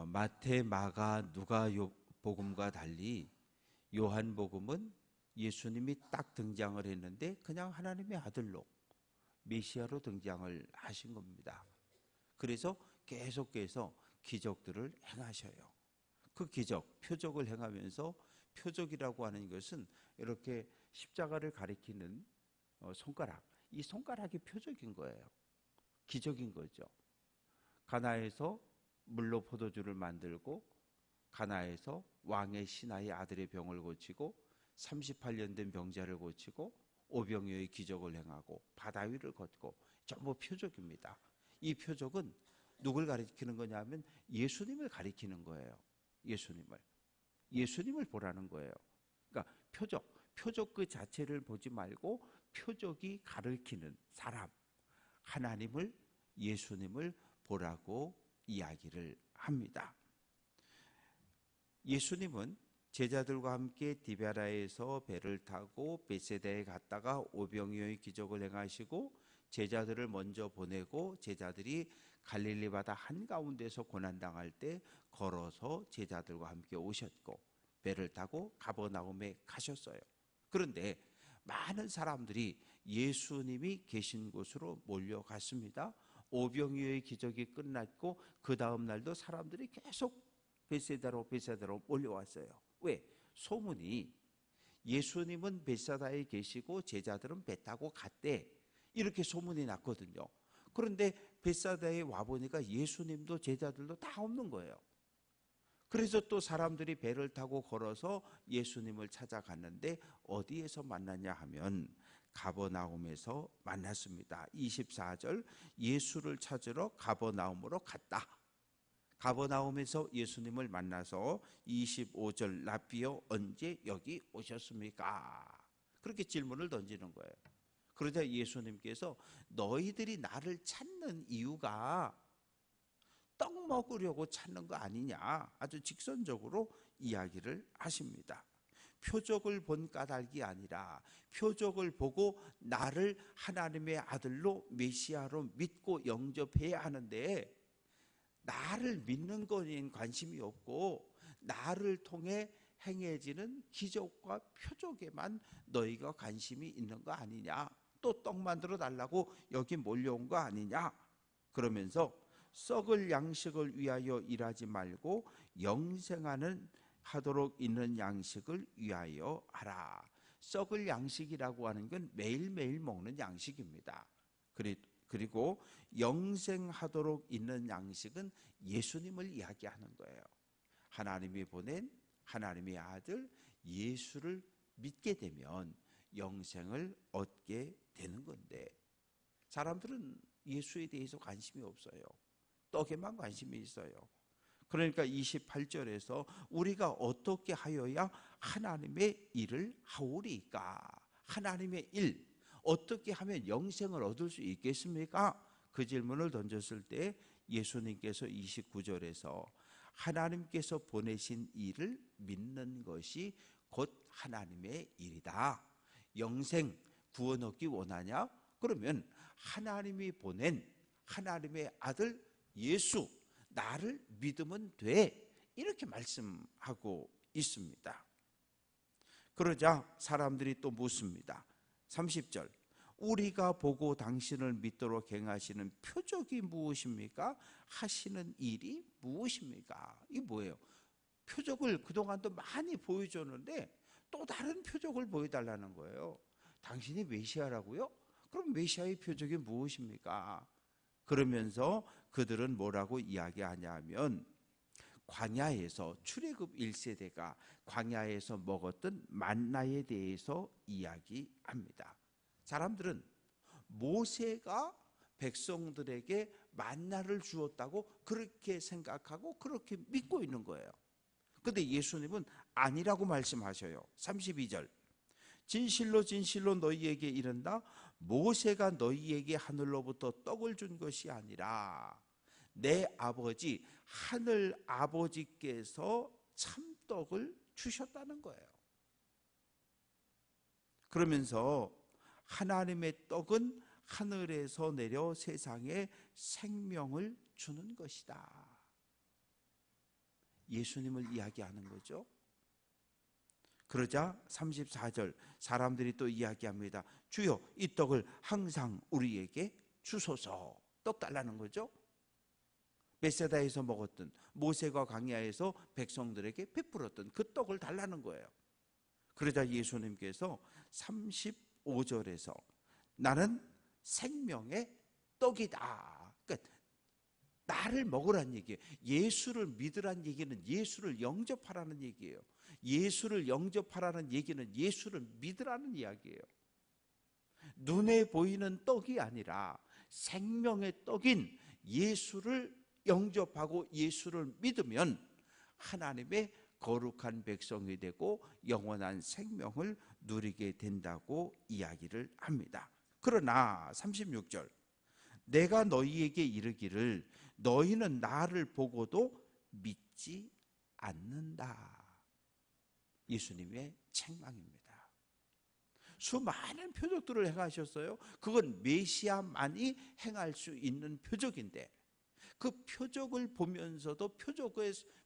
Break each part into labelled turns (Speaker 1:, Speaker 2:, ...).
Speaker 1: 마태, 마가, 누가 복음과 달리 요한복음은 예수님이 딱 등장을 했는데 그냥 하나님의 아들로 메시아로 등장을 하신 겁니다. 그래서 계속해서 기적들을 행하셔요. 그 기적, 표적을 행하면서, 표적이라고 하는 것은 이렇게 십자가를 가리키는 손가락, 이 손가락이 표적인 거예요. 기적인 거죠. 가나에서 물로 포도주를 만들고, 가나에서 왕의 신하의 아들의 병을 고치고, 38년 된 병자를 고치고, 오병이어의 기적을 행하고, 바다 위를 걷고, 전부 표적입니다. 이 표적은 누굴 가리키는 거냐면 예수님을 가리키는 거예요. 예수님을 보라는 거예요. 그러니까 표적 그 자체를 보지 말고 표적이 가리키는 사람, 하나님을, 예수님을 보라고 이야기를 합니다. 예수님은 제자들과 함께 디베라에서 배를 타고 베세다에 갔다가 오병이어의 기적을 행하시고, 제자들을 먼저 보내고 제자들이 갈릴리 바다 한가운데서 고난당할 때 걸어서 제자들과 함께 오셨고, 배를 타고 가버나움에 가셨어요. 그런데 많은 사람들이 예수님이 계신 곳으로 몰려갔습니다. 오병이어의 기적이 끝났고 그 다음 날도 사람들이 계속 베세다로 몰려왔어요. 왜? 소문이 예수님은 베세다에 계시고 제자들은 배 타고 갔대, 이렇게 소문이 났거든요. 그런데 베세다에 와보니까 예수님도 제자들도 다 없는 거예요. 그래서 또 사람들이 배를 타고 걸어서 예수님을 찾아갔는데 어디에서 만났냐 하면 가버나움에서 만났습니다. 24절, 예수를 찾으러 가버나움으로 갔다. 가버나움에서 예수님을 만나서 25절, 라삐여 언제 여기 오셨습니까? 그렇게 질문을 던지는 거예요. 그러자 예수님께서 너희들이 나를 찾는 이유가 떡 먹으려고 찾는 거 아니냐, 아주 직선적으로 이야기를 하십니다. 표적을 본 까닭이 아니라 표적을 보고 나를 하나님의 아들로 메시아로 믿고 영접해야 하는데, 나를 믿는 거에는 관심이 없고 나를 통해 행해지는 기적과 표적에만 너희가 관심이 있는 거 아니냐, 또 떡 만들어 달라고 여기 몰려온 거 아니냐. 그러면서 썩을 양식을 위하여 일하지 말고 영생하는 하도록 있는 양식을 위하여 하라. 썩을 양식이라고 하는 건 매일매일 먹는 양식입니다. 그리고 영생하도록 있는 양식은 예수님을 이야기하는 거예요. 하나님이 보낸 하나님의 아들 예수를 믿게 되면 영생을 얻게 되는 건데, 사람들은 예수에 대해서 관심이 없어요. 떡에만 관심이 있어요. 그러니까 28절에서 우리가 어떻게 하여야 하나님의 일을 하오리까? 하나님의 일, 어떻게 하면 영생을 얻을 수 있겠습니까? 그 질문을 던졌을 때 예수님께서 29절에서 하나님께서 보내신 일을 믿는 것이 곧 하나님의 일이다. 영생, 구원 얻기 원하냐? 그러면 하나님이 보낸 하나님의 아들 예수, 나를 믿으면 돼, 이렇게 말씀하고 있습니다. 그러자 사람들이 또 묻습니다. 30절, 우리가 보고 당신을 믿도록 행하시는 표적이 무엇입니까? 하시는 일이 무엇입니까? 이게 뭐예요? 표적을 그동안도 많이 보여줬는데 또 다른 표적을 보여달라는 거예요. 당신이 메시아라고요? 그럼 메시아의 표적이 무엇입니까? 그러면서 그들은 뭐라고 이야기하냐면 광야에서, 출애굽 1세대가 광야에서 먹었던 만나에 대해서 이야기합니다. 사람들은 모세가 백성들에게 만나를 주었다고 그렇게 생각하고 그렇게 믿고 있는 거예요. 그런데 예수님은 아니라고 말씀하셔요. 32절, 진실로 진실로 너희에게 이른다, 모세가 너희에게 하늘로부터 떡을 준 것이 아니라 내 아버지 하늘 아버지께서 참떡을 주셨다는 거예요. 그러면서 하나님의 떡은 하늘에서 내려 세상에 생명을 주는 것이다. 예수님을 이야기하는 거죠. 그러자 34절 사람들이 또 이야기합니다. 주여, 이 떡을 항상 우리에게 주소서. 떡 달라는 거죠. 베세다에서 먹었던, 모세가 광야에서 백성들에게 베풀었던 그 떡을 달라는 거예요. 그러자 예수님께서 35절에서 나는 생명의 떡이다. 그러니까 나를 먹으란 얘기예요. 예수를 믿으란 얘기는 예수를 영접하라는 얘기예요. 예수를 영접하라는 얘기는 예수를 믿으라는 이야기예요. 눈에 보이는 떡이 아니라 생명의 떡인 예수를 영접하고 예수를 믿으면 하나님의 거룩한 백성이 되고 영원한 생명을 누리게 된다고 이야기를 합니다. 그러나 36절 내가 너희에게 이르기를 너희는 나를 보고도 믿지 않는다. 예수님의 책망입니다. 수많은 표적들을 행하셨어요. 그건 메시아만이 행할 수 있는 표적인데 그 표적을 보면서도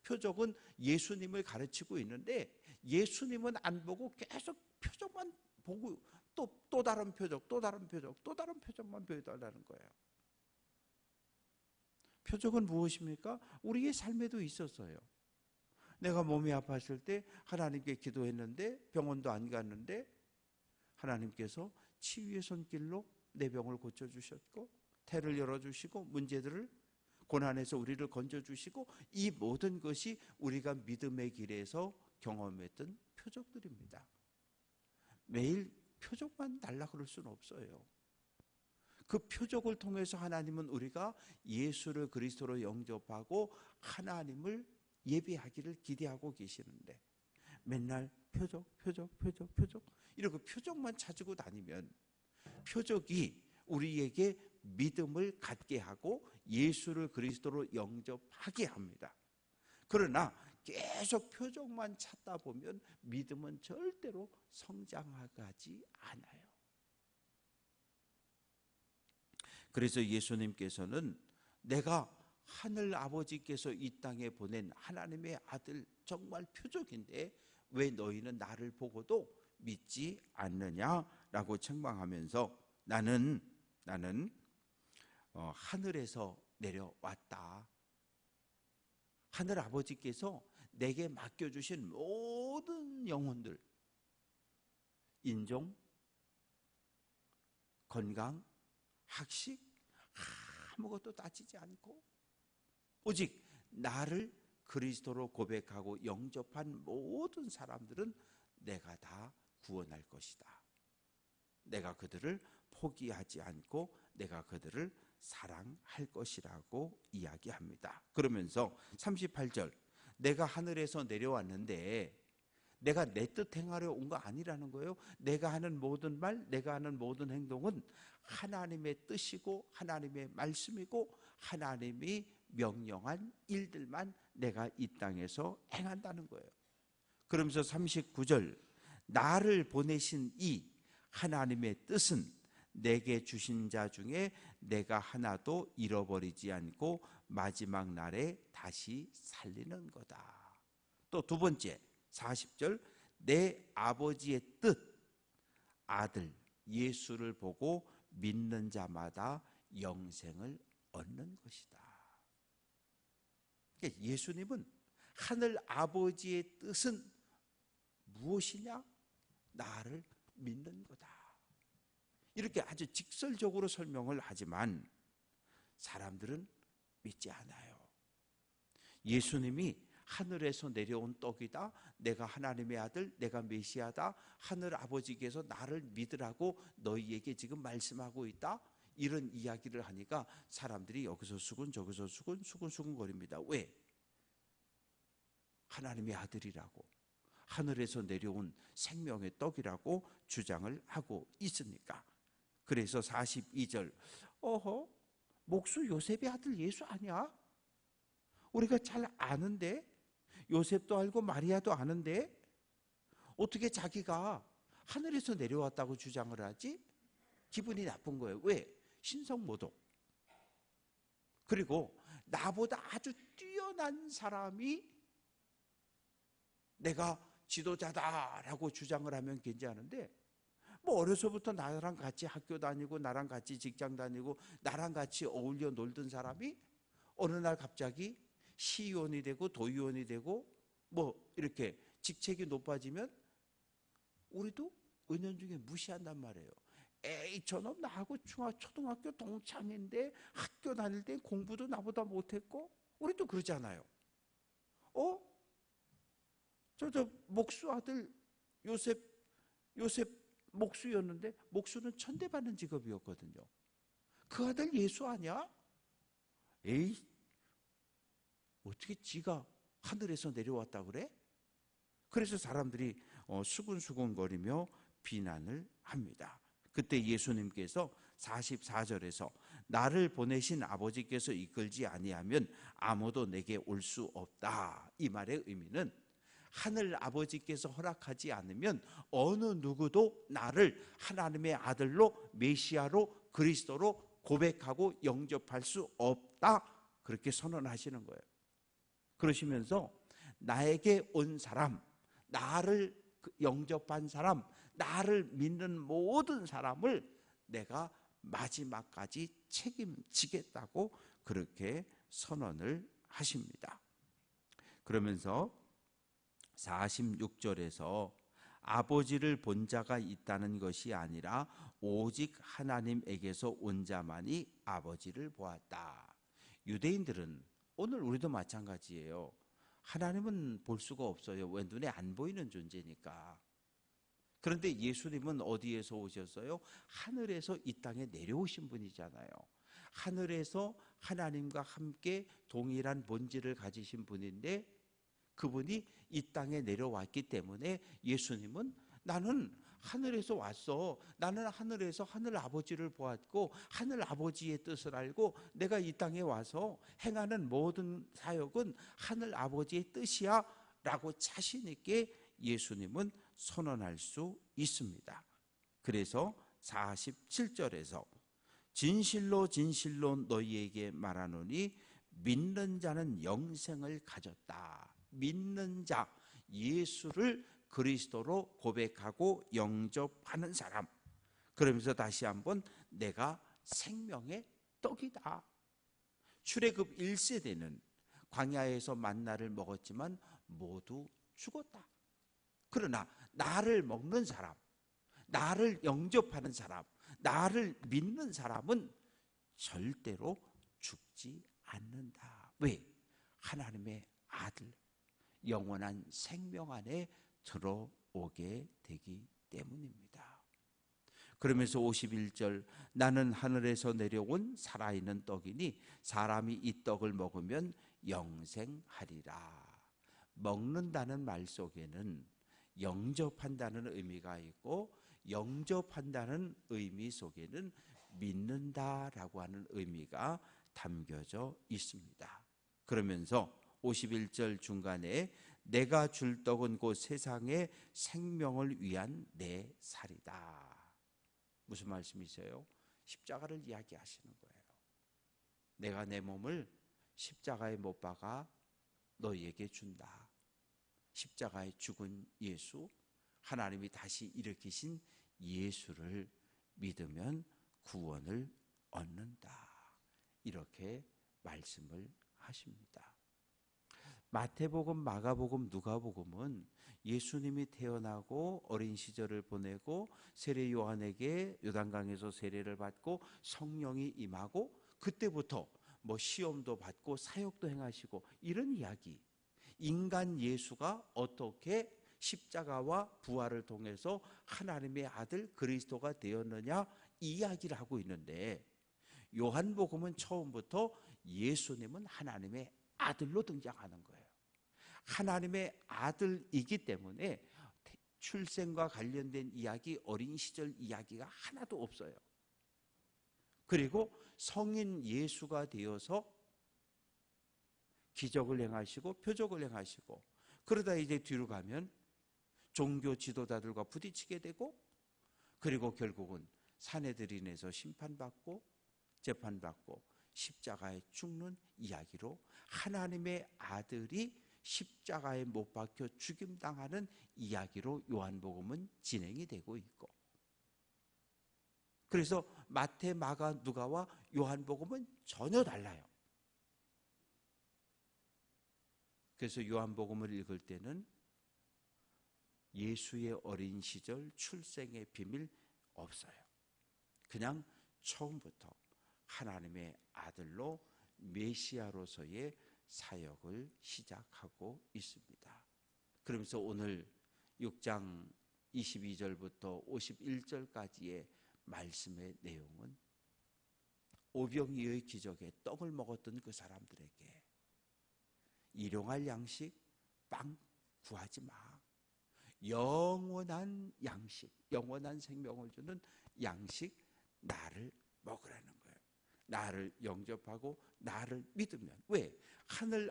Speaker 1: 표적은 예수님을 가르치고 있는데 예수님은 안 보고 계속 표적만 보고 또 다른 표적, 또 다른 표적, 또 다른 표적만 보여달라는 거예요. 표적은 무엇입니까? 우리의 삶에도 있었어요. 내가 몸이 아팠을 때 하나님께 기도했는데 병원도 안 갔는데 하나님께서 치유의 손길로 내 병을 고쳐주셨고 태를 열어주시고 문제들을 고난에서 우리를 건져주시고 이 모든 것이 우리가 믿음의 길에서 경험했던 표적들입니다. 매일 표적만 달라 그럴 수는 없어요. 그 표적을 통해서 하나님은 우리가 예수를 그리스도로 영접하고 하나님을 예배하기를 기대하고 계시는데 맨날 표적 이렇게 표적만 찾고 다니면 표적이 우리에게 믿음을 갖게 하고 예수를 그리스도로 영접하게 합니다. 그러나 계속 표적만 찾다 보면 믿음은 절대로 성장하지 않아요. 그래서 예수님께서는 내가 하늘 아버지께서 이 땅에 보낸 하나님의 아들 정말 표적인데 왜 너희는 나를 보고도 믿지 않느냐라고 책망하면서 나는 하늘에서 내려왔다. 하늘 아버지께서 내게 맡겨주신 모든 영혼들, 인종, 건강, 학식 아무것도 따지지 않고 오직 나를 그리스도로 고백하고 영접한 모든 사람들은 내가 다 구원할 것이다. 내가 그들을 포기하지 않고 내가 그들을 사랑할 것이라고 이야기합니다. 그러면서 38절 내가 하늘에서 내려왔는데 내가 내 뜻 행하려 온 거 아니라는 거예요. 내가 하는 모든 말, 내가 하는 모든 행동은 하나님의 뜻이고 하나님의 말씀이고 하나님이 명령한 일들만 내가 이 땅에서 행한다는 거예요. 그러면서 39절 나를 보내신 이 하나님의 뜻은 내게 주신 자 중에 내가 하나도 잃어버리지 않고 마지막 날에 다시 살리는 거다. 또 두 번째 40절 내 아버지의 뜻 아들 예수를 보고 믿는 자마다 영생을 얻는 것이다. 그러니까 예수님은 하늘 아버지의 뜻은 무엇이냐? 나를 믿는 거다. 이렇게 아주 직설적으로 설명을 하지만 사람들은 믿지 않아요. 예수님이 하늘에서 내려온 떡이다. 내가 하나님의 아들, 내가 메시아다. 하늘 아버지께서 나를 믿으라고 너희에게 지금 말씀하고 있다. 이런 이야기를 하니까 사람들이 여기서 수군 저기서 수군 거립니다. 왜? 하나님의 아들이라고 하늘에서 내려온 생명의 떡이라고 주장을 하고 있으니까. 그래서 42절 목수 요셉의 아들 예수 아니야? 우리가 잘 아는데 요셉도 알고 마리아도 아는데 어떻게 자기가 하늘에서 내려왔다고 주장을 하지? 기분이 나쁜 거예요. 왜? 신성모독. 그리고 나보다 아주 뛰어난 사람이 내가 지도자다라고 주장을 하면 괜찮은데, 뭐 어려서부터 나랑 같이 학교 다니고 나랑 같이 직장 다니고 나랑 같이 어울려 놀던 사람이 어느 날 갑자기 시의원이 되고 도의원이 되고 뭐 이렇게 직책이 높아지면 우리도 은연중에 무시한단 말이에요. 에이, 저놈 나하고 초등학교 동창인데 학교 다닐 때 공부도 나보다 못했고, 우리도 그러잖아요. 저 목수 아들 요셉 목수였는데, 목수는 천대받는 직업이었거든요. 그 아들 예수 아니야? 에이, 어떻게 지가 하늘에서 내려왔다 그래? 그래서 사람들이 수근수근거리며 비난을 합니다. 그때 예수님께서 44절에서 나를 보내신 아버지께서 이끌지 아니하면 아무도 내게 올 수 없다, 이 말의 의미는 하늘 아버지께서 허락하지 않으면 어느 누구도 나를 하나님의 아들로, 메시아로, 그리스도로 고백하고 영접할 수 없다, 그렇게 선언하시는 거예요. 그러시면서 나에게 온 사람, 나를 영접한 사람, 나를 믿는 모든 사람을 내가 마지막까지 책임지겠다고 그렇게 선언을 하십니다. 그러면서 46절에서 아버지를 본 자가 있다는 것이 아니라 오직 하나님에게서 온 자만이 아버지를 보았다. 유대인들은, 오늘 우리도 마찬가지예요. 하나님은 볼 수가 없어요. 왜? 눈에 안 보이는 존재니까. 그런데 예수님은 어디에서 오셨어요? 하늘에서 이 땅에 내려오신 분이잖아요. 하늘에서 하나님과 함께 동일한 본질을 가지신 분인데, 그분이 이 땅에 내려왔기 때문에 예수님은 나는 하늘에서 왔어. 나는 하늘에서 하늘 아버지를 보았고 하늘 아버지의 뜻을 알고 내가 이 땅에 와서 행하는 모든 사역은 하늘 아버지의 뜻이야 라고 자신 있게 예수님은 선언할 수 있습니다. 그래서 47절에서 진실로 진실로 너희에게 말하노니 믿는 자는 영생을 가졌다. 믿는 자, 예수를 그리스도로 고백하고 영접하는 사람. 그러면서 다시 한번 내가 생명의 떡이다. 출애굽 1세대는 광야에서 만나를 먹었지만 모두 죽었다. 그러나 나를 먹는 사람, 나를 영접하는 사람, 나를 믿는 사람은 절대로 죽지 않는다. 왜? 하나님의 아들, 영원한 생명 안에 들어오게 되기 때문입니다. 그러면서 51절 나는 하늘에서 내려온 살아있는 떡이니 사람이 이 떡을 먹으면 영생하리라. 먹는다는 말 속에는 영접한다는 의미가 있고, 영접한다는 의미 속에는 믿는다라고 하는 의미가 담겨져 있습니다. 그러면서 51절 중간에 내가 줄 떡은 곧 세상의 생명을 위한 내 살이다. 무슨 말씀이세요? 십자가를 이야기하시는 거예요. 내가 내 몸을 십자가에 못 박아 너희에게 준다. 십자가에 죽은 예수, 하나님이 다시 일으키신 예수를 믿으면 구원을 얻는다. 이렇게 말씀을 하십니다. 마태복음, 마가복음, 누가복음은 예수님이 태어나고 어린 시절을 보내고 세례 요한에게 요단강에서 세례를 받고 성령이 임하고 그때부터 뭐 시험도 받고 사역도 행하시고 이런 이야기, 인간 예수가 어떻게 십자가와 부활을 통해서 하나님의 아들 그리스도가 되었느냐 이 이야기를 하고 있는데, 요한복음은 처음부터 예수님은 하나님의 아들로 등장하는 거예요. 하나님의 아들이기 때문에 출생과 관련된 이야기, 어린 시절 이야기가 하나도 없어요. 그리고 성인 예수가 되어서 기적을 행하시고 표적을 행하시고, 그러다 이제 뒤로 가면 종교 지도자들과 부딪히게 되고, 그리고 결국은 산헤드린에서 심판받고 재판받고 십자가에 죽는 이야기로 하나님의 아들이 십자가에 못 박혀 죽임당하는 이야기로 요한복음은 진행이 되고 있고, 그래서 마태, 마가, 누가와 요한복음은 전혀 달라요. 그래서 요한복음을 읽을 때는 예수의 어린 시절 출생의 비밀 없어요. 그냥 처음부터 하나님의 아들로 메시아로서의 사역을 시작하고 있습니다. 그러면서 오늘 6장 22절부터 51절까지의 말씀의 내용은 오병이어의 기적에 떡을 먹었던 그 사람들에게 일용할 양식, 빵 구하지 마. 영원한 양식, 영원한 생명을 주는 양식 나를 먹으라는 거예요. 나를 영접하고 나를 믿으면. 왜? 하늘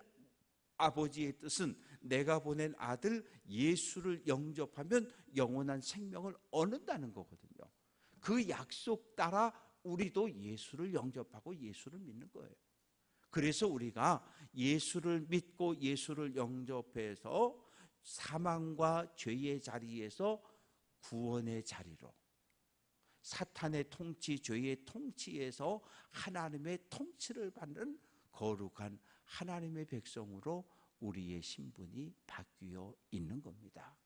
Speaker 1: 아버지의 뜻은 내가 보낸 아들 예수를 영접하면 영원한 생명을 얻는다는 거거든요. 그 약속 따라 우리도 예수를 영접하고 예수를 믿는 거예요. 그래서 우리가 예수를 믿고 예수를 영접해서 사망과 죄의 자리에서 구원의 자리로, 사탄의 통치, 죄의 통치에서 하나님의 통치를 받는 거룩한 하나님의 백성으로 우리의 신분이 바뀌어 있는 겁니다.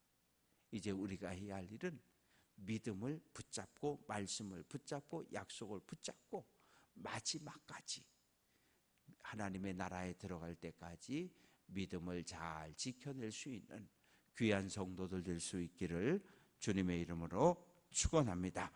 Speaker 1: 이제 우리가 해야 할 일은 믿음을 붙잡고, 말씀을 붙잡고, 약속을 붙잡고, 마지막까지 하나님의 나라에 들어갈 때까지 믿음을 잘 지켜낼 수 있는 귀한 성도들 될 수 있기를 주님의 이름으로 축원합니다.